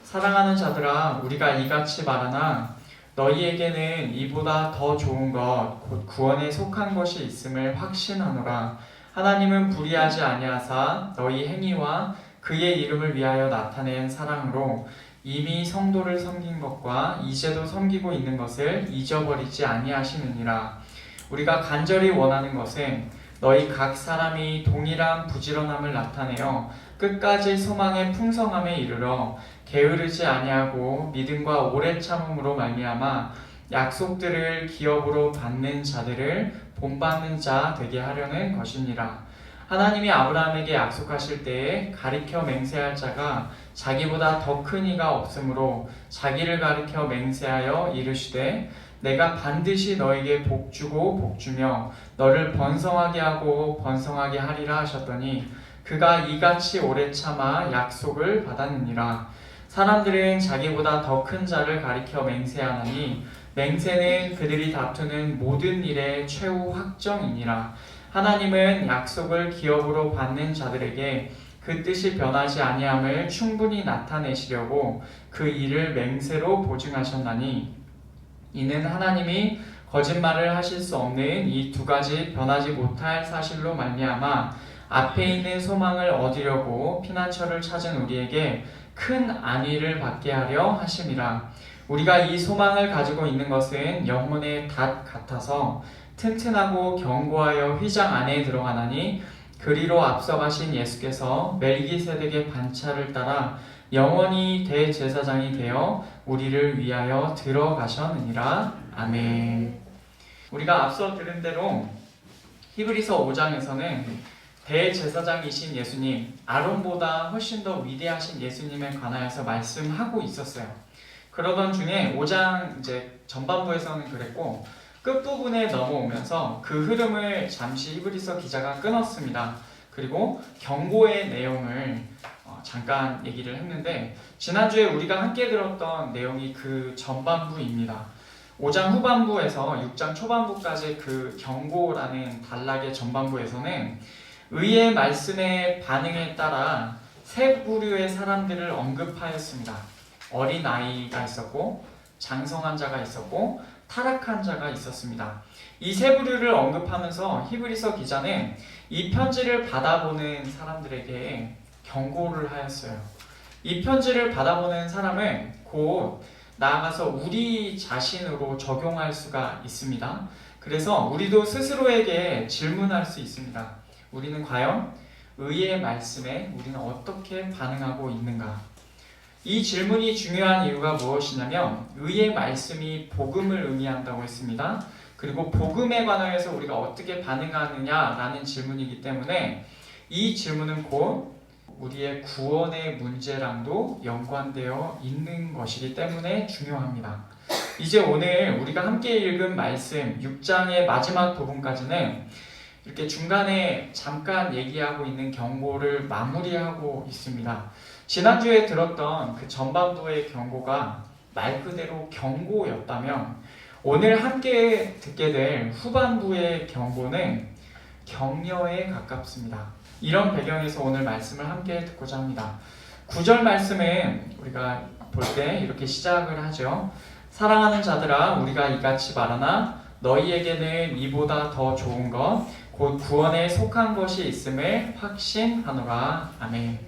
사랑하는 자들아, 우리가 이같이 말하나 너희에게는 이보다 더 좋은 것, 곧 구원에 속한 것이 있음을 확신하노라. 하나님은 불의하지 아니하사 너희 행위와 그의 이름을 위하여 나타낸 사랑으로 이미 성도를 섬긴 것과 이제도 섬기고 있는 것을 잊어버리지 아니하시느니라. 우리가 간절히 원하는 것은 너희 각 사람이 동일한 부지런함을 나타내어 끝까지 소망의 풍성함에 이르러 게으르지 아니하고 믿음과 오래 참음으로 말미암아 약속들을 기업으로 받는 자들을 본받는 자 되게 하려는 것이니라. 하나님이 아브라함에게 약속하실 때에 가리켜 맹세할 자가 자기보다 더 큰 이가 없으므로 자기를 가리켜 맹세하여 이르시되 내가 반드시 너에게 복주고 복주며 너를 번성하게 하고 번성하게 하리라 하셨더니 그가 이같이 오래 참아 약속을 받았느니라. 사람들은 자기보다 더 큰 자를 가리켜 맹세하나니 맹세는 그들이 다투는 모든 일의 최후 확정이니라. 하나님은 약속을 기업으로 받는 자들에게 그 뜻이 변하지 아니함을 충분히 나타내시려고 그 일을 맹세로 보증하셨나니 이는 하나님이 거짓말을 하실 수 없는 이 두 가지 변하지 못할 사실로 말미암아 앞에 있는 소망을 얻으려고 피난처를 찾은 우리에게 큰 안위를 받게 하려 하심이라. 우리가 이 소망을 가지고 있는 것은 영혼의 닷 같아서 튼튼하고 견고하여 휘장 안에 들어가나니 그리로 앞서가신 예수께서 멜기세덱의 반차를 따라 영원히 대제사장이 되어 우리를 위하여 들어가셨느니라. 아멘. 우리가 앞서 들은 대로 히브리서 5장에서는 대제사장이신 예수님, 아론보다 훨씬 더 위대하신 예수님에 관하여서 말씀하고 있었어요. 그러던 중에 5장 이제 전반부에서는 그랬고 끝부분에 넘어오면서 그 흐름을 잠시 히브리서 기자가 끊었습니다. 그리고 경고의 내용을 잠깐 얘기를 했는데 지난주에 우리가 함께 들었던 내용이 그 전반부입니다. 5장 후반부에서 6장 초반부까지 그 경고라는 단락의 전반부에서는 의의 말씀의 반응에 따라 세 부류의 사람들을 언급하였습니다. 어린아이가 있었고 장성한 자가 있었고 타락한 자가 있었습니다. 이 세 부류를 언급하면서 히브리서 기자는 이 편지를 받아보는 사람들에게 경고를 하였어요. 이 편지를 받아보는 사람은 곧 나아가서 우리 자신으로 적용할 수가 있습니다. 그래서 우리도 스스로에게 질문할 수 있습니다. 우리는 과연 의의 말씀에 우리는 어떻게 반응하고 있는가? 이 질문이 중요한 이유가 무엇이냐면 의의 말씀이 복음을 의미한다고 했습니다. 그리고 복음에 관하여서 우리가 어떻게 반응하느냐라는 질문이기 때문에 이 질문은 곧 우리의 구원의 문제랑도 연관되어 있는 것이기 때문에 중요합니다. 이제 오늘 우리가 함께 읽은 말씀 6장의 마지막 부분까지는 이렇게 중간에 잠깐 얘기하고 있는 경고를 마무리하고 있습니다. 지난주에 들었던 그 전반부의 경고가 말 그대로 경고였다면 오늘 함께 듣게 될 후반부의 경고는 격려에 가깝습니다. 이런 배경에서 오늘 말씀을 함께 듣고자 합니다. 9절 말씀은 우리가 볼 때 이렇게 시작을 하죠. 사랑하는 자들아, 우리가 이같이 말하나 너희에게는 이보다 더 좋은 것, 곧 구원에 속한 것이 있음을 확신하노라. 아멘.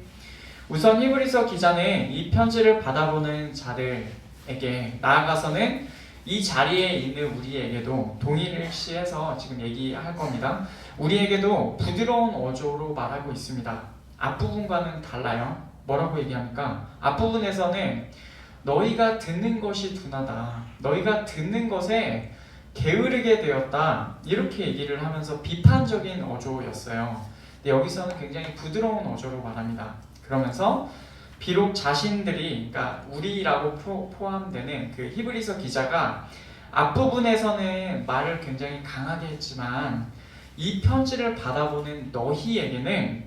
우선 히브리서 기자는 이 편지를 받아보는 자들에게 나아가서는 이 자리에 있는 우리에게도 동일시해서 지금 얘기할 겁니다. 우리에게도 부드러운 어조로 말하고 있습니다. 앞부분과는 달라요. 뭐라고 얘기합니까? 앞부분에서는 너희가 듣는 것이 둔하다. 너희가 듣는 것에 게으르게 되었다. 이렇게 얘기를 하면서 비판적인 어조였어요. 근데 여기서는 굉장히 부드러운 어조로 말합니다. 그러면서 비록 자신들이, 그러니까 우리라고 포함되는 그 히브리서 기자가 앞부분에서는 말을 굉장히 강하게 했지만 이 편지를 받아보는 너희에게는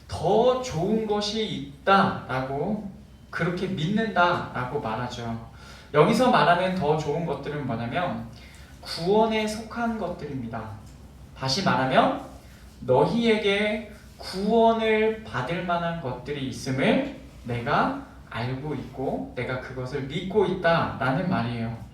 더 좋은 것이 있다라고 그렇게 믿는다라고 말하죠. 여기서 말하는 더 좋은 것들은 뭐냐면 구원에 속한 것들입니다. 다시 말하면 너희에게 구원을 받을 만한 것들이 있음을 내가 알고 있고 내가 그것을 믿고 있다라는 말이에요.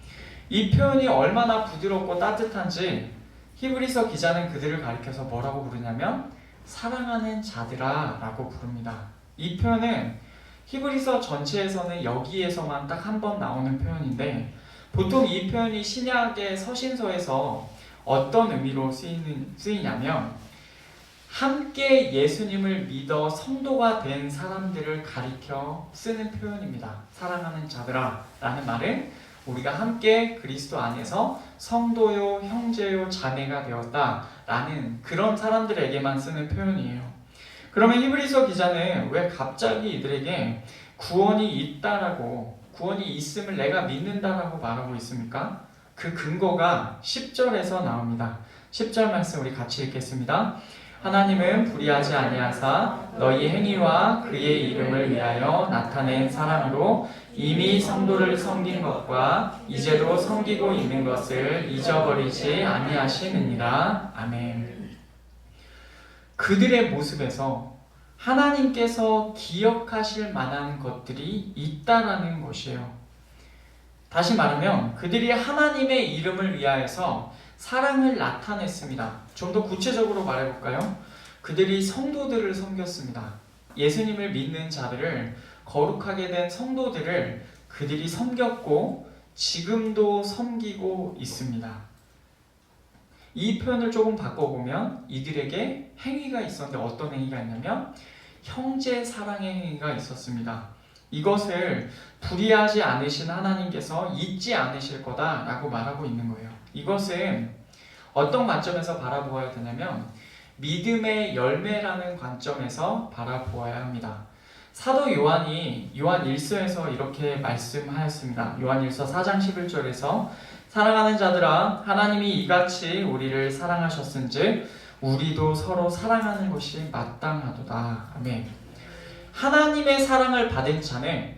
이 표현이 얼마나 부드럽고 따뜻한지 히브리서 기자는 그들을 가리켜서 뭐라고 부르냐면 사랑하는 자들아 라고 부릅니다. 이 표현은 히브리서 전체에서는 여기에서만 딱 한 번 나오는 표현인데 보통 이 표현이 신약의 서신서에서 어떤 의미로 쓰이냐면 함께 예수님을 믿어 성도가 된 사람들을 가리켜 쓰는 표현입니다. 사랑하는 자들아 라는 말은 우리가 함께 그리스도 안에서 성도요, 형제요, 자매가 되었다 라는 그런 사람들에게만 쓰는 표현이에요. 그러면 히브리서 기자는 왜 갑자기 이들에게 구원이 있음을 내가 믿는다라고 말하고 있습니까? 그 근거가 10절에서 나옵니다. 10절 말씀 우리 같이 읽겠습니다. 하나님은 불의하지 아니하사 너희 행위와 그의 이름을 위하여 나타낸 사랑으로 이미 성도를 섬긴 것과 이제도 섬기고 있는 것을 잊어버리지 아니하시느니라. 아멘. 그들의 모습에서 하나님께서 기억하실 만한 것들이 있다라는 것이에요. 다시 말하면 그들이 하나님의 이름을 위하여서 사랑을 나타냈습니다. 좀 더 구체적으로 말해볼까요? 그들이 성도들을 섬겼습니다. 예수님을 믿는 자들을, 거룩하게 된 성도들을 그들이 섬겼고 지금도 섬기고 있습니다. 이 표현을 조금 바꿔보면 이들에게 행위가 있었는데 어떤 행위가 있냐면 형제 사랑의 행위가 있었습니다. 이것을 불의하지 않으신 하나님께서 잊지 않으실 거다라고 말하고 있는 거예요. 이것은 어떤 관점에서 바라보아야 되냐면 믿음의 열매라는 관점에서 바라보아야 합니다. 사도 요한이 요한 1서에서 이렇게 말씀하였습니다. 요한 1서 4장 11절에서 사랑하는 자들아 하나님이 이같이 우리를 사랑하셨은즉 우리도 서로 사랑하는 것이 마땅하도다. 아멘. 하나님의 사랑을 받은 자는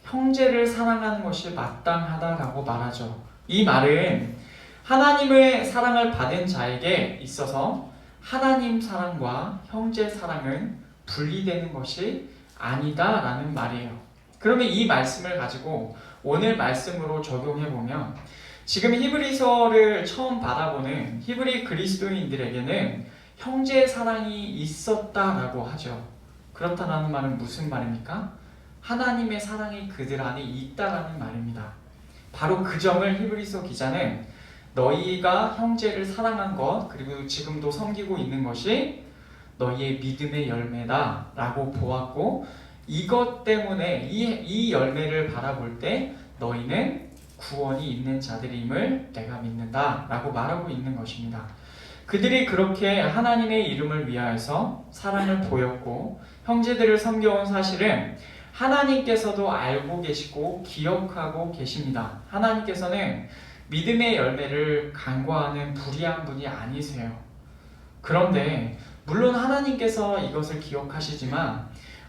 형제를 사랑하는 것이 마땅하다라고 말하죠. 이 말은 하나님의 사랑을 받은 자에게 있어서 하나님 사랑과 형제 사랑은 분리되는 것이 아니다라는 말이에요. 그러면 이 말씀을 가지고 오늘 말씀으로 적용해보면 지금 히브리서를 처음 받아보는 히브리 그리스도인들에게는 형제 사랑이 있었다라고 하죠. 그렇다라는 말은 무슨 말입니까? 하나님의 사랑이 그들 안에 있다라는 말입니다. 바로 그 점을 히브리서 기자는 너희가 형제를 사랑한 것 그리고 지금도 섬기고 있는 것이 너희의 믿음의 열매다 라고 보았고 이것 때문에 이 열매를 바라볼 때 너희는 구원이 있는 자들임을 내가 믿는다 라고 말하고 있는 것입니다. 그들이 그렇게 하나님의 이름을 위하여서 사랑을 보였고 형제들을 섬겨온 사실은 하나님께서도 알고 계시고 기억하고 계십니다. 하나님께서는 믿음의 열매를 간과하는 불의한 분이 아니세요. 그런데 물론 하나님께서 이것을 기억하시지만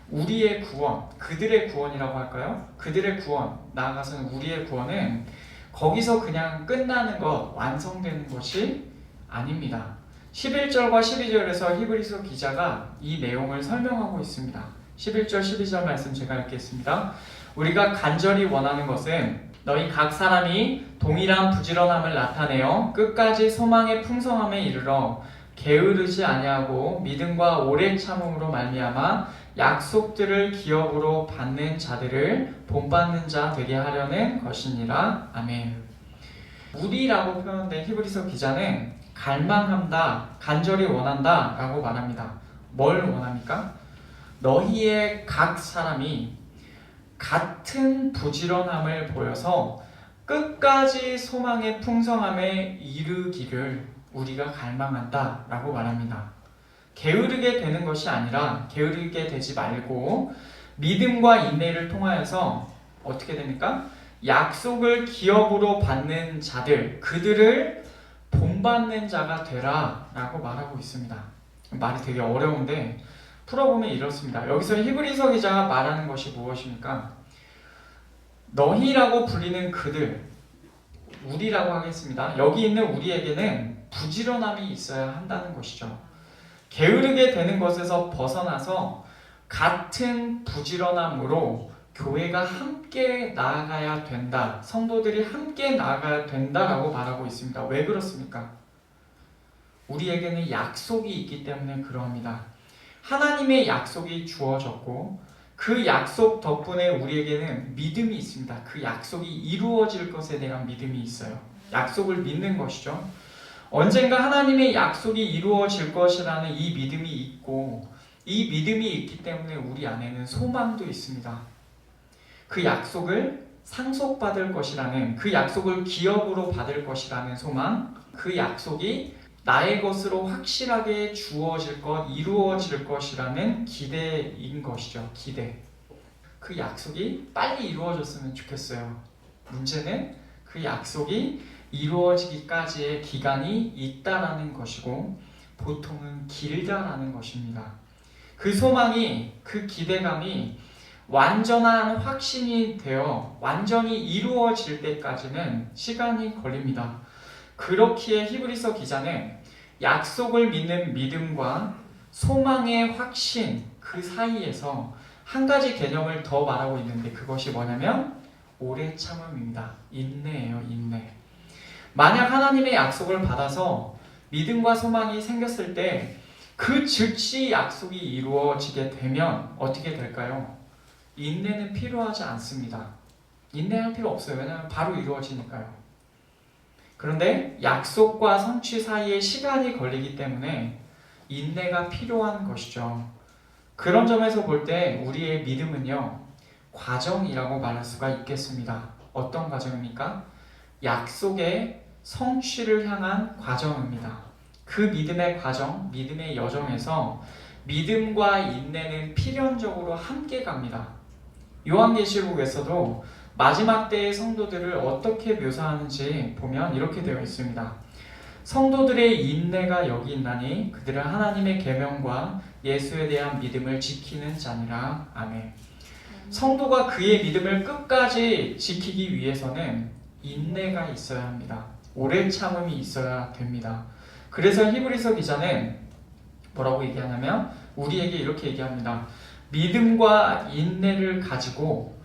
우리의 구원, 그들의 구원이라고 할까요? 그들의 구원, 나아가서는 우리의 구원은 거기서 그냥 끝나는 것, 완성되는 것이 아닙니다. 11절과 12절에서 히브리서 기자가 이 내용을 설명하고 있습니다. 11절, 12절 말씀 제가 읽겠습니다. 우리가 간절히 원하는 것은 너희 각 사람이 동일한 부지런함을 나타내어 끝까지 소망의 풍성함에 이르러 게으르지 아니하고 믿음과 오래 참음으로 말미암아 약속들을 기업으로 받는 자들을 본받는 자 되게 하려는 것이니라. 아멘. 우리라고 표현된 히브리서 기자는 갈망한다, 간절히 원한다 라고 말합니다. 뭘 원합니까? 너희의 각 사람이 같은 부지런함을 보여서 끝까지 소망의 풍성함에 이르기를 우리가 갈망한다 라고 말합니다. 게으르게 되는 것이 아니라 게으르게 되지 말고 믿음과 인내를 통하여서 어떻게 됩니까? 약속을 기업으로 받는 자들, 그들을 본받는 자가 되라 라고 말하고 있습니다. 말이 되게 어려운데 풀어보면 이렇습니다. 여기서 히브리서 기자가 말하는 것이 무엇입니까? 너희라고 불리는 그들, 우리라고 하겠습니다. 여기 있는 우리에게는 부지런함이 있어야 한다는 것이죠. 게으르게 되는 것에서 벗어나서 같은 부지런함으로 교회가 함께 나아가야 된다. 성도들이 함께 나아가야 된다라고 말하고 있습니다. 왜 그렇습니까? 우리에게는 약속이 있기 때문에 그러합니다. 하나님의 약속이 주어졌고 그 약속 덕분에 우리에게는 믿음이 있습니다. 그 약속이 이루어질 것에 대한 믿음이 있어요. 약속을 믿는 것이죠. 언젠가 하나님의 약속이 이루어질 것이라는 이 믿음이 있고 이 믿음이 있기 때문에 우리 안에는 소망도 있습니다. 그 약속을 상속받을 것이라는, 그 약속을 기업으로 받을 것이라는 소망, 그 약속이 나의 것으로 확실하게 주어질 것, 이루어질 것이라는 기대인 것이죠. 기대. 그 약속이 빨리 이루어졌으면 좋겠어요. 문제는 그 약속이 이루어지기까지의 기간이 있다라는 것이고 보통은 길다라는 것입니다. 그 소망이, 그 기대감이 완전한 확신이 되어 완전히 이루어질 때까지는 시간이 걸립니다. 그렇기에 히브리서 기자는 약속을 믿는 믿음과 소망의 확신 그 사이에서 한 가지 개념을 더 말하고 있는데 그것이 뭐냐면 오래 참음입니다. 인내예요. 인내. 만약 하나님의 약속을 받아서 믿음과 소망이 생겼을 때 그 즉시 약속이 이루어지게 되면 어떻게 될까요? 인내는 필요하지 않습니다. 인내할 필요 없어요. 왜냐하면 바로 이루어지니까요. 그런데 약속과 성취 사이에 시간이 걸리기 때문에 인내가 필요한 것이죠. 그런 점에서 볼 때 우리의 믿음은요, 과정이라고 말할 수가 있겠습니다. 어떤 과정입니까? 약속의 성취를 향한 과정입니다. 그 믿음의 과정, 믿음의 여정에서 믿음과 인내는 필연적으로 함께 갑니다. 요한계시록에서도 마지막 때의 성도들을 어떻게 묘사하는지 보면 이렇게 되어 있습니다. 성도들의 인내가 여기 있나니 그들은 하나님의 계명과 예수에 대한 믿음을 지키는 자니라. 아멘. 성도가 그의 믿음을 끝까지 지키기 위해서는 인내가 있어야 합니다. 오래 참음이 있어야 됩니다. 그래서 히브리서 기자는 뭐라고 얘기하냐면 우리에게 이렇게 얘기합니다. 믿음과 인내를 가지고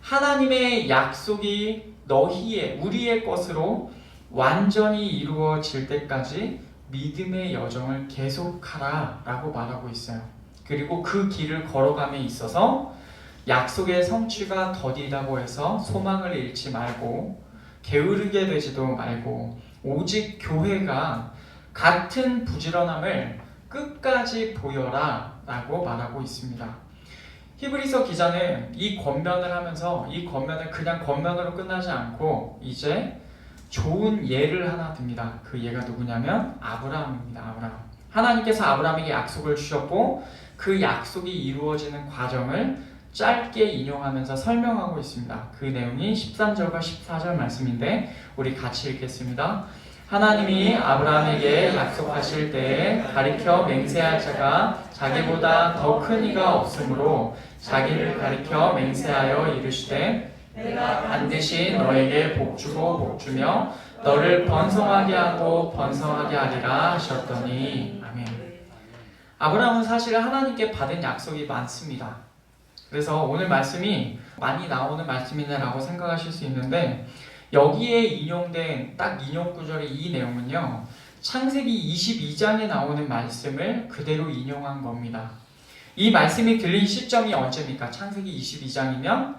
하나님의 약속이 너희의, 우리의 것으로 완전히 이루어질 때까지 믿음의 여정을 계속하라 라고 말하고 있어요. 그리고 그 길을 걸어감에 있어서 약속의 성취가 더디다고 해서 소망을 잃지 말고 게으르게 되지도 말고 오직 교회가 같은 부지런함을 끝까지 보여라 라고 말하고 있습니다. 히브리서 기자는 이 권면을 하면서 이 권면을 그냥 권면으로 끝나지 않고 이제 좋은 예를 하나 듭니다. 그 예가 누구냐면 아브라함입니다. 아브라함. 하나님께서 아브라함에게 약속을 주셨고 그 약속이 이루어지는 과정을 짧게 인용하면서 설명하고 있습니다. 그 내용이 13절과 14절 말씀인데 우리 같이 읽겠습니다. 하나님이 아브라함에게 약속하실 때에 가리켜 맹세할 자가 자기보다 더 큰 이가 없으므로 자기를 가리켜 맹세하여 이르시되 내가 반드시 너에게 복주고 복주며 너를 번성하게 하고 번성하게 하리라 하셨더니. 아멘. 아브라함은 사실 하나님께 받은 약속이 많습니다. 그래서 오늘 말씀이 많이 나오는 말씀이네라고 생각하실 수 있는데 여기에 인용된 딱 인용 구절의 이 내용은요, 창세기 22장에 나오는 말씀을 그대로 인용한 겁니다. 이 말씀이 들린 시점이 언제입니까? 창세기 22장이면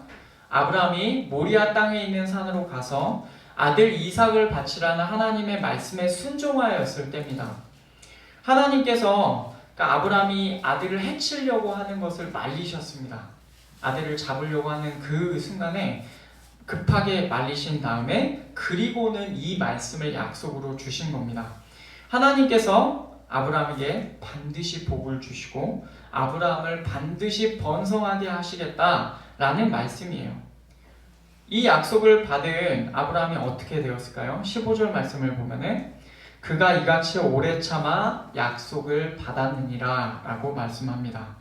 아브라함이 모리아 땅에 있는 산으로 가서 아들 이삭을 바치라는 하나님의 말씀에 순종하였을 때입니다. 하나님께서 아브라함이 아들을 해치려고 하는 것을 말리셨습니다. 아들을 잡으려고 하는 그 순간에 급하게 말리신 다음에 그리고는 이 말씀을 약속으로 주신 겁니다. 하나님께서 아브라함에게 반드시 복을 주시고 아브라함을 반드시 번성하게 하시겠다라는 말씀이에요. 이 약속을 받은 아브라함이 어떻게 되었을까요? 15절 말씀을 보면은 그가 이같이 오래 참아 약속을 받았느니라 라고 말씀합니다.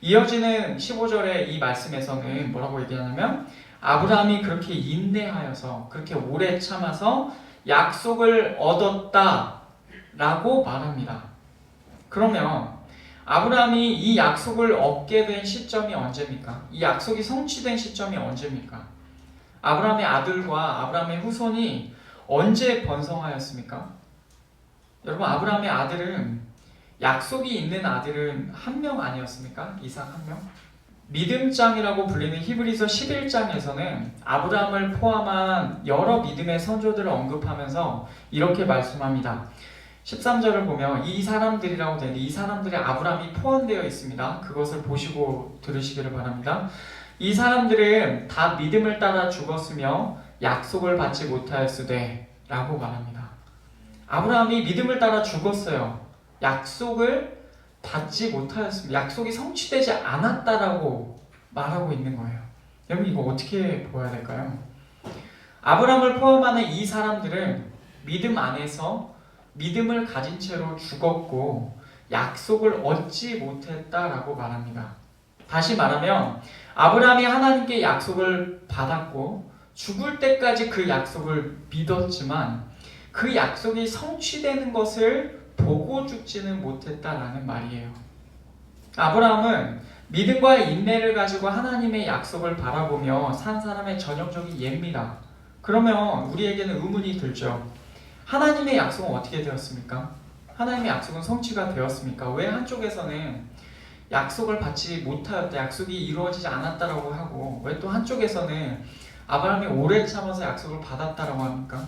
이어지는 15절의 이 말씀에서는 뭐라고 얘기하냐면 아브라함이 그렇게 인내하여서 그렇게 오래 참아서 약속을 얻었다 라고 말합니다. 그러면 아브라함이 이 약속을 얻게 된 시점이 언제입니까? 이 약속이 성취된 시점이 언제입니까? 아브라함의 아들과 아브라함의 후손이 언제 번성하였습니까? 여러분, 아브라함의 아들은, 약속이 있는 아들은 한 명 아니었습니까? 이삭 한 명? 믿음장이라고 불리는 히브리서 11장에서는 아브라함을 포함한 여러 믿음의 선조들을 언급하면서 이렇게 말씀합니다. 13절을 보면 이 사람들이라고 되는데 이 사람들의 아브라함이 포함되어 있습니다. 그것을 보시고 들으시기를 바랍니다. 이 사람들은 다 믿음을 따라 죽었으며 약속을 받지 못하였으되 라고 말합니다. 아브라함이 믿음을 따라 죽었어요. 약속을 받지 못하였습니다. 약속이 성취되지 않았다라고 말하고 있는 거예요. 여러분, 이거 어떻게 보아야 될까요? 아브라함을 포함하는 이 사람들은 믿음 안에서 믿음을 가진 채로 죽었고 약속을 얻지 못했다라고 말합니다. 다시 말하면 아브라함이 하나님께 약속을 받았고 죽을 때까지 그 약속을 믿었지만 그 약속이 성취되는 것을 보고 죽지는 못했다라는 말이에요. 아브라함은 믿음과의 인내를 가지고 하나님의 약속을 바라보며 산 사람의 전형적인 예입니다. 그러면 우리에게는 의문이 들죠. 하나님의 약속은 어떻게 되었습니까? 하나님의 약속은 성취가 되었습니까? 왜 한쪽에서는 약속을 받지 못하였다, 약속이 이루어지지 않았다라고 하고 왜 또 한쪽에서는 아브라함이 오래 참아서 약속을 받았다라고 합니까?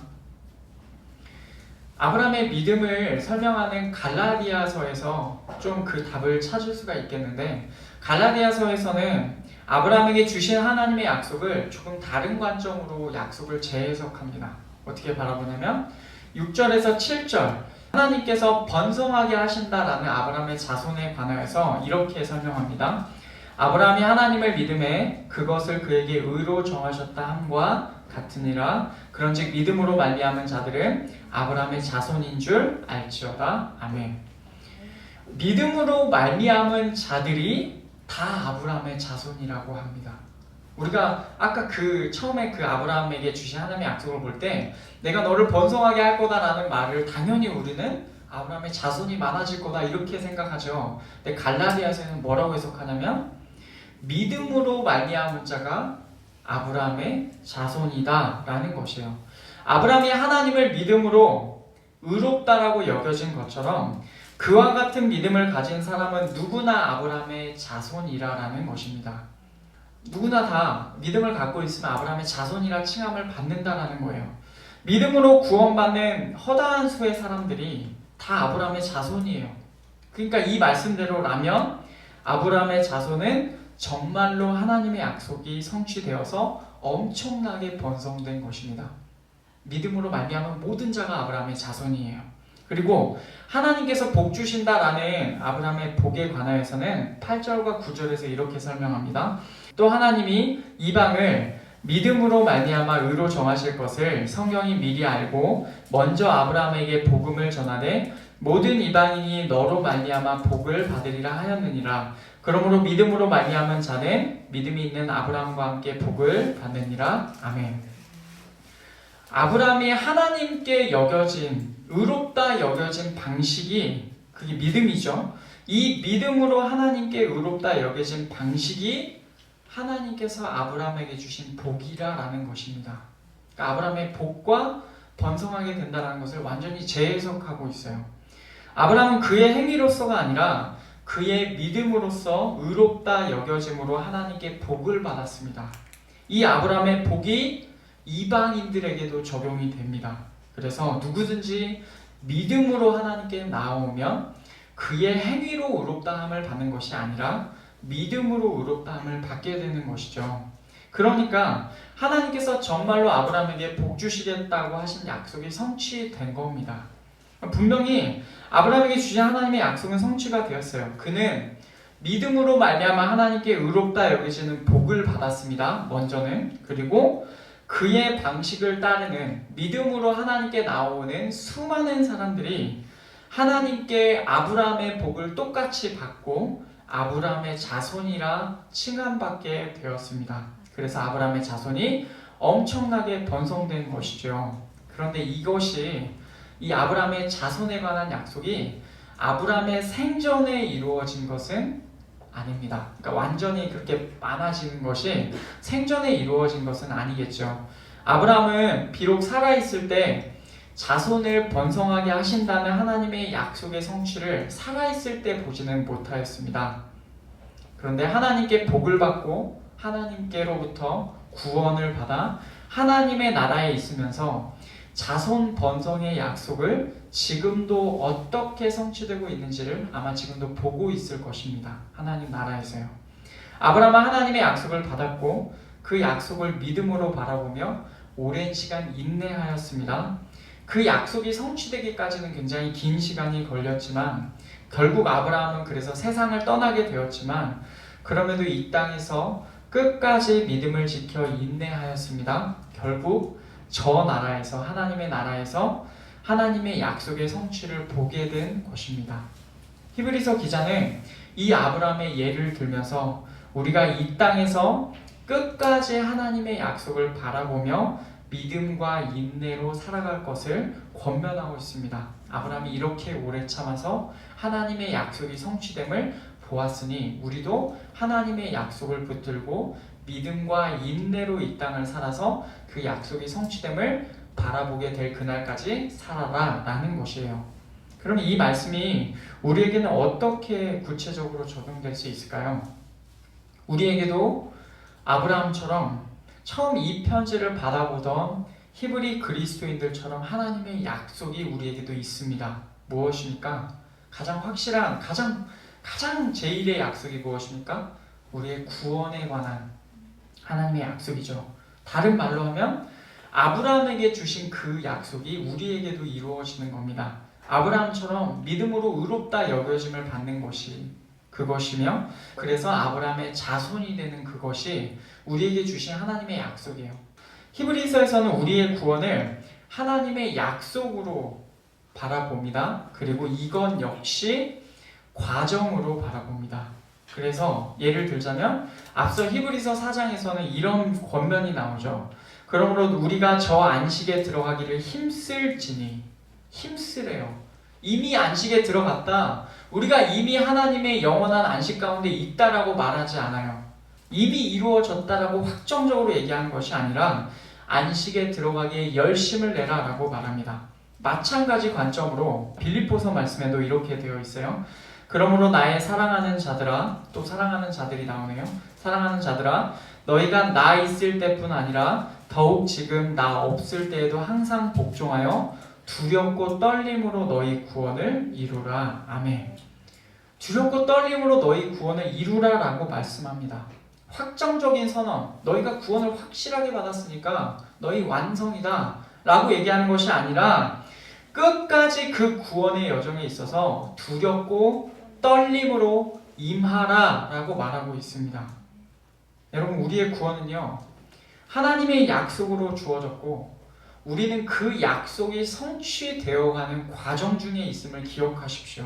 아브라함의 믿음을 설명하는 갈라디아서에서 좀 그 답을 찾을 수가 있겠는데, 갈라디아서에서는 아브라함에게 주신 하나님의 약속을 조금 다른 관점으로 약속을 재해석합니다. 어떻게 바라보냐면 6절에서 7절, 하나님께서 번성하게 하신다라는 아브라함의 자손에 관하여서 이렇게 설명합니다. 아브라함이 하나님을 믿음에 그것을 그에게 의로 정하셨다 함과 같으니라. 그런즉 믿음으로 말미암은 자들은 아브라함의 자손인 줄 알지어다. 아멘. 믿음으로 말미암은 자들이 다 아브라함의 자손이라고 합니다. 우리가 아까 처음에 아브라함에게 주신 하나님의 약속을 볼 때 내가 너를 번성하게 할 거다라는 말을 당연히 우리는 아브라함의 자손이 많아질 거다 이렇게 생각하죠. 근데 갈라디아서에는 뭐라고 해석하냐면 믿음으로 말미암은 자가 아브라함의 자손이다 라는 것이에요. 아브라함이 하나님을 믿음으로 의롭다라고 여겨진 것처럼 그와 같은 믿음을 가진 사람은 누구나 아브라함의 자손이라는 것입니다. 누구나 다 믿음을 갖고 있으면 아브라함의 자손이라 칭함을 받는다라는 거예요. 믿음으로 구원받는 허다한 수의 사람들이 다 아브라함의 자손이에요. 그러니까 이 말씀대로라면 아브라함의 자손은 정말로 하나님의 약속이 성취되어서 엄청나게 번성된 것입니다. 믿음으로 말미암은 모든 자가 아브라함의 자손이에요. 그리고 하나님께서 복 주신다라는 아브라함의 복에 관하여서는 8절과 9절에서 이렇게 설명합니다. 또 하나님이 이방을 믿음으로 말미암아 의로 정하실 것을 성경이 미리 알고 먼저 아브라함에게 복음을 전하되 모든 이방인이 너로 말미암아 복을 받으리라 하였느니라. 그러므로 믿음으로 말미암은 자는 믿음이 있는 아브라함과 함께 복을 받느니라. 아멘. 아브라함이 하나님께 여겨진, 의롭다 여겨진 방식이 그게 믿음이죠. 이 믿음으로 하나님께 의롭다 여겨진 방식이 하나님께서 아브라함에게 주신 복이라는 것입니다. 그러니까 아브라함의 복과 번성하게 된다는 것을 완전히 재해석하고 있어요. 아브라함은 그의 행위로서가 아니라 그의 믿음으로써 의롭다 여겨짐으로 하나님께 복을 받았습니다. 이 아브라함의 복이 이방인들에게도 적용이 됩니다. 그래서 누구든지 믿음으로 하나님께 나오면 그의 행위로 의롭다함을 받는 것이 아니라 믿음으로 의롭다함을 받게 되는 것이죠. 그러니까 하나님께서 정말로 아브라함에게 복 주시겠다고 하신 약속이 성취된 겁니다. 분명히 아브라함에게 주신 하나님의 약속은 성취가 되었어요. 그는 믿음으로 말미암아 하나님께 의롭다 여기시는 복을 받았습니다. 먼저는. 그리고 그의 방식을 따르는 믿음으로 하나님께 나오는 수많은 사람들이 하나님께 아브라함의 복을 똑같이 받고 아브라함의 자손이라 칭함받게 되었습니다. 그래서 아브라함의 자손이 엄청나게 번성된 것이죠. 그런데 이것이 이 아브라함의 자손에 관한 약속이 아브라함의 생전에 이루어진 것은 아닙니다. 그러니까 완전히 그렇게 많아지는 것이 생전에 이루어진 것은 아니겠죠. 아브라함은 비록 살아있을 때 자손을 번성하게 하신다는 하나님의 약속의 성취를 살아있을 때 보지는 못하였습니다. 그런데 하나님께 복을 받고 하나님께로부터 구원을 받아 하나님의 나라에 있으면서 자손 번성의 약속을 지금도 어떻게 성취되고 있는지를 아마 지금도 보고 있을 것입니다. 하나님 나라에서요. 아브라함은 하나님의 약속을 받았고 그 약속을 믿음으로 바라보며 오랜 시간 인내하였습니다. 그 약속이 성취되기까지는 굉장히 긴 시간이 걸렸지만 결국 아브라함은 그래서 세상을 떠나게 되었지만 그럼에도 이 땅에서 끝까지 믿음을 지켜 인내하였습니다. 결국 저 나라에서 하나님의 나라에서 하나님의 약속의 성취를 보게 된 것입니다. 히브리서 기자는 이 아브라함의 예를 들면서 우리가 이 땅에서 끝까지 하나님의 약속을 바라보며 믿음과 인내로 살아갈 것을 권면하고 있습니다. 아브라함이 이렇게 오래 참아서 하나님의 약속이 성취됨을 보았으니 우리도 하나님의 약속을 붙들고 믿음과 인내로 이 땅을 살아서 그 약속이 성취됨을 바라보게 될 그날까지 살아라 라는 것이에요. 그럼 이 말씀이 우리에게는 어떻게 구체적으로 적용될 수 있을까요? 우리에게도 아브라함처럼 처음 이 편지를 받아보던 히브리 그리스도인들처럼 하나님의 약속이 우리에게도 있습니다. 무엇입니까? 가장 확실한, 가장 제일의 약속이 무엇입니까? 우리의 구원에 관한 하나님의 약속이죠. 다른 말로 하면 아브라함에게 주신 그 약속이 우리에게도 이루어지는 겁니다. 아브라함처럼 믿음으로 의롭다 여겨짐을 받는 것이 그것이며 그래서 아브라함의 자손이 되는 그것이 우리에게 주신 하나님의 약속이에요. 히브리서에서는 우리의 구원을 하나님의 약속으로 바라봅니다. 그리고 이건 역시 과정으로 바라봅니다. 그래서 예를 들자면 앞서 히브리서 4장에서는 이런 권면이 나오죠. 그러므로 우리가 저 안식에 들어가기를 힘쓸지니 힘쓰래요. 이미 안식에 들어갔다. 우리가 이미 하나님의 영원한 안식 가운데 있다라고 말하지 않아요. 이미 이루어졌다라고 확정적으로 얘기하는 것이 아니라 안식에 들어가기에 열심을 내라라고 말합니다. 마찬가지 관점으로 빌립보서 말씀에도 이렇게 되어 있어요. 그러므로 나의 사랑하는 자들아, 또 사랑하는 자들이 나오네요. 사랑하는 자들아, 너희가 나 있을 때뿐 아니라 더욱 지금 나 없을 때에도 항상 복종하여 두렵고 떨림으로 너희 구원을 이루라. 아멘. 두렵고 떨림으로 너희 구원을 이루라 라고 말씀합니다. 확정적인 선언, 너희가 구원을 확실하게 받았으니까 너희 완성이다 라고 얘기하는 것이 아니라 끝까지 그 구원의 여정에 있어서 두렵고 떨림으로 임하라 라고 말하고 있습니다. 여러분, 우리의 구원은요, 하나님의 약속으로 주어졌고 우리는 그 약속이 성취되어가는 과정 중에 있음을 기억하십시오.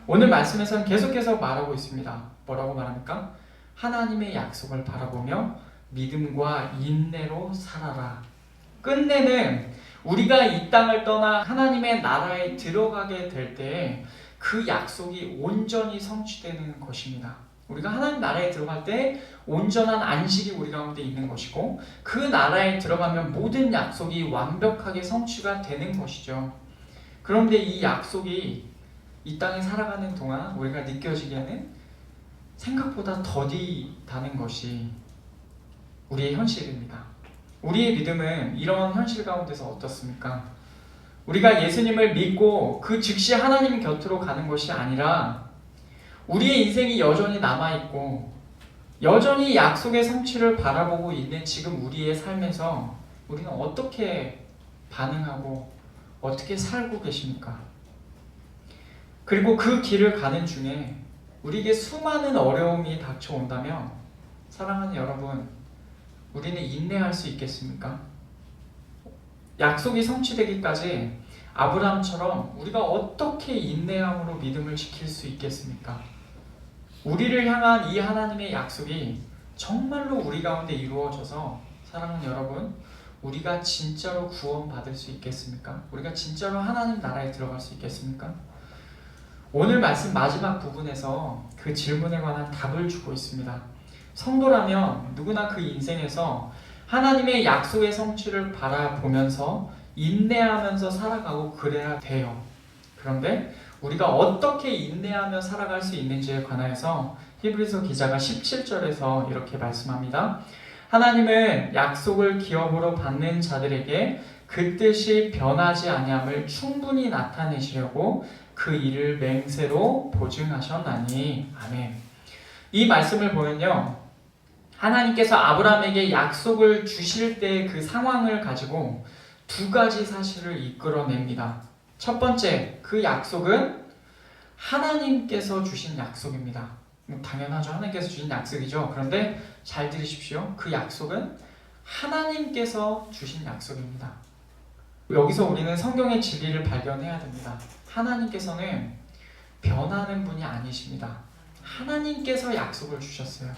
오늘 말씀에서는 계속해서 말하고 있습니다. 뭐라고 말합니까? 하나님의 약속을 바라보며 믿음과 인내로 살아라. 끝내는 우리가 이 땅을 떠나 하나님의 나라에 들어가게 될 때 그 약속이 온전히 성취되는 것입니다. 우리가 하나님 나라에 들어갈 때 온전한 안식이 우리 가운데 있는 것이고 그 나라에 들어가면 모든 약속이 완벽하게 성취가 되는 것이죠. 그런데 이 약속이 이 땅에 살아가는 동안 우리가 느껴지기에는 생각보다 더디다는 것이 우리의 현실입니다. 우리의 믿음은 이런 현실 가운데서 어떻습니까? 우리가 예수님을 믿고 그 즉시 하나님 곁으로 가는 것이 아니라 우리의 인생이 여전히 남아있고 여전히 약속의 성취를 바라보고 있는 지금 우리의 삶에서 우리는 어떻게 반응하고 어떻게 살고 계십니까? 그리고 그 길을 가는 중에 우리에게 수많은 어려움이 닥쳐온다면 사랑하는 여러분, 우리는 인내할 수 있겠습니까? 약속이 성취되기까지 아브라함처럼 우리가 어떻게 인내함으로 믿음을 지킬 수 있겠습니까? 우리를 향한 이 하나님의 약속이 정말로 우리 가운데 이루어져서 사랑하는 여러분, 우리가 진짜로 구원받을 수 있겠습니까? 우리가 진짜로 하나님 나라에 들어갈 수 있겠습니까? 오늘 말씀 마지막 부분에서 그 질문에 관한 답을 주고 있습니다. 성도라면 누구나 그 인생에서 하나님의 약속의 성취를 바라보면서 인내하면서 살아가고 그래야 돼요. 그런데 우리가 어떻게 인내하며 살아갈 수 있는지에 관하여서 히브리서 기자가 17절에서 이렇게 말씀합니다. 하나님은 약속을 기업으로 받는 자들에게 그 뜻이 변하지 아니함을 충분히 나타내시려고 그 일을 맹세로 보증하셨나니. 아멘. 이 말씀을 보면요, 하나님께서 아브라함에게 약속을 주실 때 그 상황을 가지고 두 가지 사실을 이끌어냅니다. 첫 번째, 그 약속은 하나님께서 주신 약속입니다. 당연하죠. 하나님께서 주신 약속이죠. 그런데 잘 들으십시오. 그 약속은 하나님께서 주신 약속입니다. 여기서 우리는 성경의 진리를 발견해야 됩니다. 하나님께서는 변하는 분이 아니십니다. 하나님께서 약속을 주셨어요.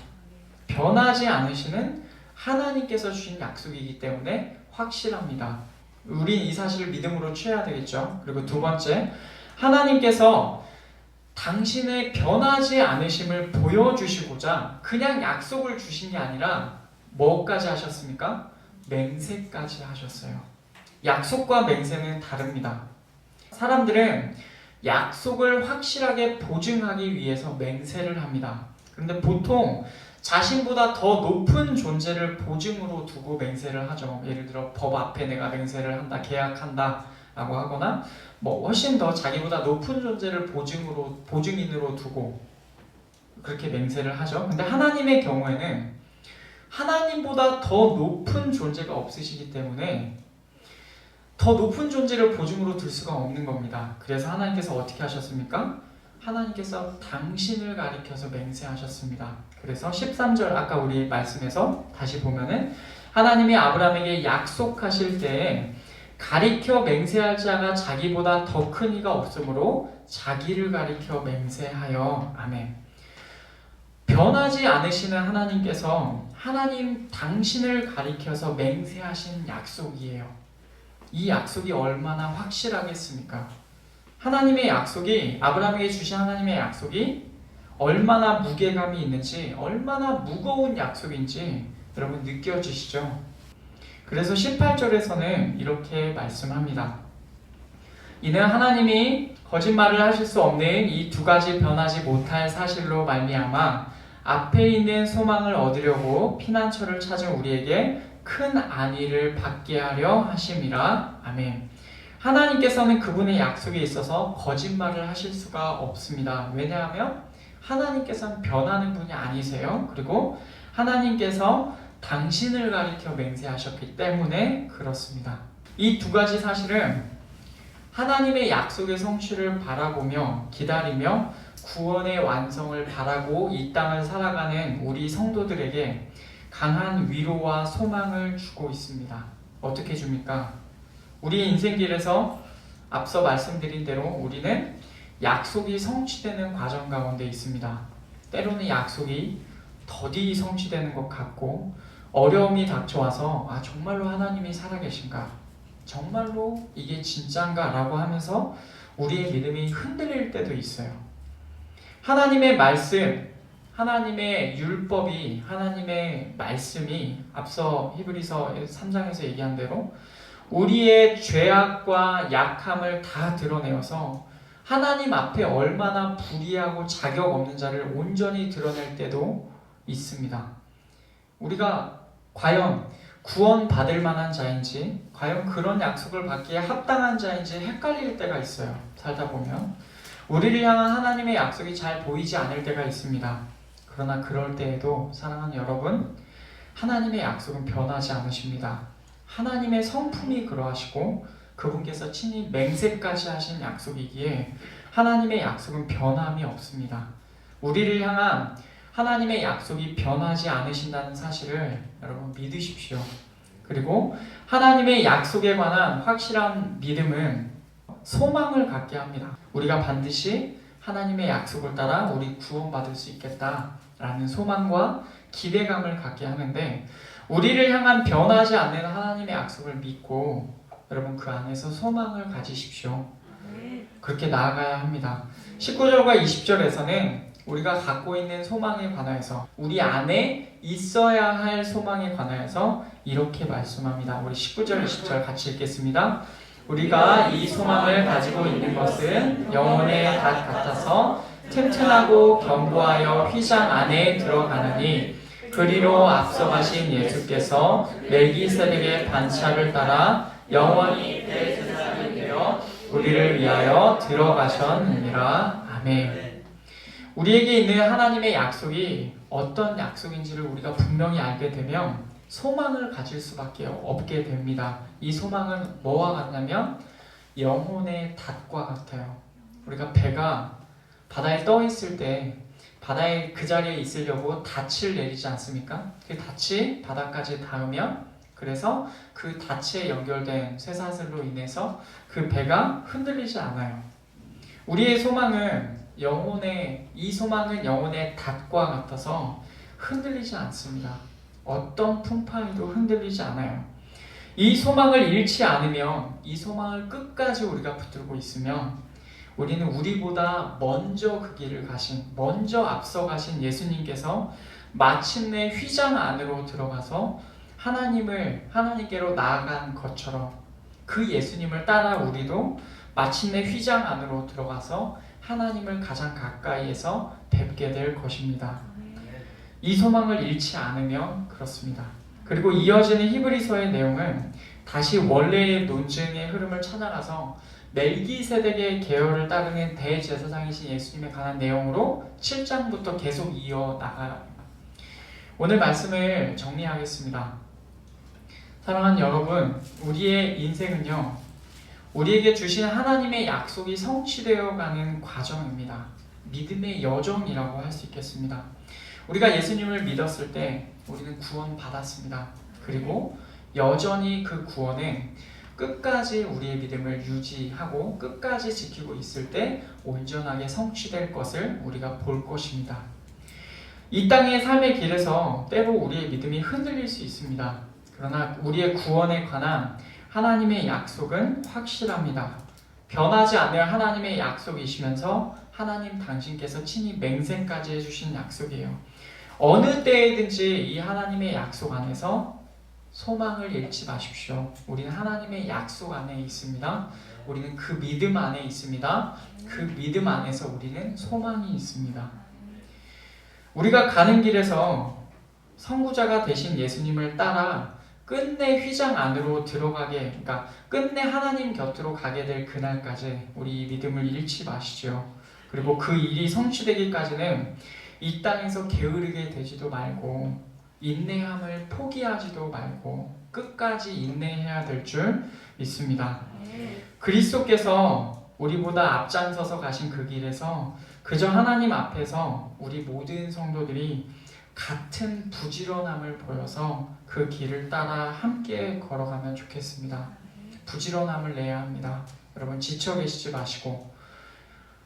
변하지 않으시는 하나님께서 주신 약속이기 때문에 확실합니다. 우린 이 사실을 믿음으로 취해야 되겠죠. 그리고 두 번째, 하나님께서 당신의 변하지 않으심을 보여주시고자 그냥 약속을 주신 게 아니라 뭐까지 하셨습니까? 맹세까지 하셨어요. 약속과 맹세는 다릅니다. 사람들은 약속을 확실하게 보증하기 위해서 맹세를 합니다. 그런데 보통 자신보다 더 높은 존재를 보증으로 두고 맹세를 하죠. 예를 들어 법 앞에 내가 맹세를 한다, 계약한다 라고 하거나 훨씬 더 자기보다 높은 존재를 보증인으로 두고 그렇게 맹세를 하죠. 근데 하나님의 경우에는 하나님보다 더 높은 존재가 없으시기 때문에 더 높은 존재를 보증으로 둘 수가 없는 겁니다. 그래서 하나님께서 어떻게 하셨습니까? 하나님께서 당신을 가리켜서 맹세하셨습니다. 그래서 13절 아까 우리 말씀에서 다시 보면은 하나님이 아브라함에게 약속하실 때에 가리켜 맹세할 자가 자기보다 더 큰 이가 없으므로 자기를 가리켜 맹세하여. 아멘. 변하지 않으시는 하나님께서 하나님 당신을 가리켜서 맹세하신 약속이에요. 이 약속이 얼마나 확실하겠습니까? 하나님의 약속이, 아브라함에게 주신 하나님의 약속이 얼마나 무게감이 있는지, 얼마나 무거운 약속인지 여러분 느껴지시죠? 그래서 18절에서는 이렇게 말씀합니다. 이는 하나님이 거짓말을 하실 수 없는 이 두 가지 변하지 못할 사실로 말미암아 앞에 있는 소망을 얻으려고 피난처를 찾은 우리에게 큰 안위를 받게 하려 하심이라. 아멘. 하나님께서는 그분의 약속에 있어서 거짓말을 하실 수가 없습니다. 왜냐하면 하나님께서는 변하는 분이 아니세요. 그리고 하나님께서 당신을 가리켜 맹세하셨기 때문에 그렇습니다. 이 두 가지 사실은 하나님의 약속의 성취를 바라보며 기다리며 구원의 완성을 바라고 이 땅을 살아가는 우리 성도들에게 강한 위로와 소망을 주고 있습니다. 어떻게 줍니까? 우리 인생길에서 앞서 말씀드린 대로 우리는 약속이 성취되는 과정 가운데 있습니다. 때로는 약속이 더디 성취되는 것 같고 어려움이 닥쳐와서 정말로 하나님이 살아계신가? 정말로 이게 진짠가? 라고 하면서 우리의 믿음이 흔들릴 때도 있어요. 하나님의 말씀, 하나님의 율법이, 하나님의 말씀이 앞서 히브리서 3장에서 얘기한 대로 우리의 죄악과 약함을 다 드러내어서 하나님 앞에 얼마나 불의하고 자격 없는 자를 온전히 드러낼 때도 있습니다. 우리가 과연 구원받을 만한 자인지, 과연 그런 약속을 받기에 합당한 자인지 헷갈릴 때가 있어요. 살다 보면 우리를 향한 하나님의 약속이 잘 보이지 않을 때가 있습니다. 그러나 그럴 때에도 사랑하는 여러분, 하나님의 약속은 변하지 않으십니다. 하나님의 성품이 그러하시고 그분께서 친히 맹세까지 하신 약속이기에 하나님의 약속은 변함이 없습니다. 우리를 향한 하나님의 약속이 변하지 않으신다는 사실을 여러분 믿으십시오. 그리고 하나님의 약속에 관한 확실한 믿음은 소망을 갖게 합니다. 우리가 반드시 하나님의 약속을 따라 우리 구원받을 수 있겠다라는 소망과 기대감을 갖게 하는데, 우리를 향한 변하지 않는 하나님의 약속을 믿고 여러분 그 안에서 소망을 가지십시오. 그렇게 나아가야 합니다. 19절과 20절에서는 우리가 갖고 있는 소망에 관하여서 우리 안에 있어야 할 소망에 관하여서 이렇게 말씀합니다. 우리 19절, 20절 같이 읽겠습니다. 우리가 이 소망을 가지고 있는 것은 영혼의 닷 같아서 튼튼하고 견고하여 휘장 안에 들어가느니 그리로 앞서가신 예수께서 멜기세덱의 반차를 따라 영원히 대제사장이 되어 우리를 위하여 들어가셨느니라. 아멘. 우리에게 있는 하나님의 약속이 어떤 약속인지를 우리가 분명히 알게 되면 소망을 가질 수밖에 없게 됩니다. 이 소망은 뭐와 같냐면 영혼의 닷과 같아요. 우리가 배가 바다에 떠 있을 때 바다에 그 자리에 있으려고 닻을 내리지 않습니까? 그 닻이 바다까지 닿으면 그래서 그 닻에 연결된 쇠사슬로 인해서 그 배가 흔들리지 않아요. 우리의 소망은 이 소망은 영혼의 닷과 같아서 흔들리지 않습니다. 어떤 풍파에도 흔들리지 않아요. 이 소망을 잃지 않으면, 이 소망을 끝까지 우리가 붙들고 있으면 우리는 우리보다 먼저 그 길을 가신, 먼저 앞서 가신 예수님께서 마침내 휘장 안으로 들어가서 하나님께로 나아간 것처럼 그 예수님을 따라 우리도 마침내 휘장 안으로 들어가서 하나님을 가장 가까이에서 뵙게 될 것입니다. 이 소망을 잃지 않으면 그렇습니다. 그리고 이어지는 히브리서의 내용은 다시 원래의 논증의 흐름을 찾아가서 멜기세덱의 계열을 따르는 대제사장이신 예수님에 관한 내용으로 7장부터 계속 이어나가요. 오늘 말씀을 정리하겠습니다. 사랑하는 여러분, 우리의 인생은요, 우리에게 주신 하나님의 약속이 성취되어 가는 과정입니다. 믿음의 여정이라고 할 수 있겠습니다. 우리가 예수님을 믿었을 때 우리는 구원받았습니다. 그리고 여전히 그 구원은 끝까지 우리의 믿음을 유지하고 끝까지 지키고 있을 때 온전하게 성취될 것을 우리가 볼 것입니다. 이 땅의 삶의 길에서 때로 우리의 믿음이 흔들릴 수 있습니다. 그러나 우리의 구원에 관한 하나님의 약속은 확실합니다. 변하지 않을 하나님의 약속이시면서 하나님 당신께서 친히 맹세까지 해주신 약속이에요. 어느 때에든지 이 하나님의 약속 안에서 소망을 잃지 마십시오. 우리는 하나님의 약속 안에 있습니다. 우리는 그 믿음 안에 있습니다. 그 믿음 안에서 우리는 소망이 있습니다. 우리가 가는 길에서 선구자가 되신 예수님을 따라 끝내 휘장 안으로 들어가게, 그러니까 끝내 하나님 곁으로 가게 될 그날까지 우리 믿음을 잃지 마시죠. 그리고 그 일이 성취되기까지는 이 땅에서 게으르게 되지도 말고 인내함을 포기하지도 말고 끝까지 인내해야 될 줄 믿습니다. 그리스도께서 우리보다 앞장서서 가신 그 길에서 그저 하나님 앞에서 우리 모든 성도들이 같은 부지런함을 보여서 그 길을 따라 함께 걸어가면 좋겠습니다. 부지런함을 내야 합니다. 여러분, 지쳐 계시지 마시고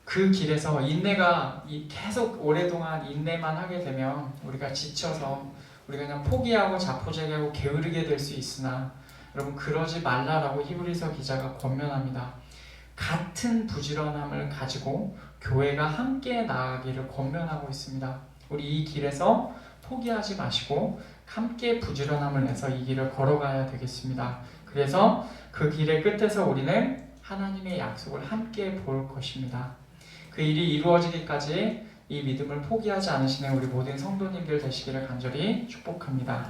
그 길에서 인내가 계속 오랫동안 인내만 하게 되면 우리가 지쳐서 우리가 그냥 포기하고 자포자기하고 게으르게 될 수 있으나 여러분, 그러지 말라라고 히브리서 기자가 권면합니다. 같은 부지런함을 가지고 교회가 함께 나아가기를 권면하고 있습니다. 우리 이 길에서 포기하지 마시고 함께 부지런함을 내서 이 길을 걸어가야 되겠습니다. 그래서 그 길의 끝에서 우리는 하나님의 약속을 함께 볼 것입니다. 그 일이 이루어지기까지 이 믿음을 포기하지 않으시는 우리 모든 성도님들 되시기를 간절히 축복합니다.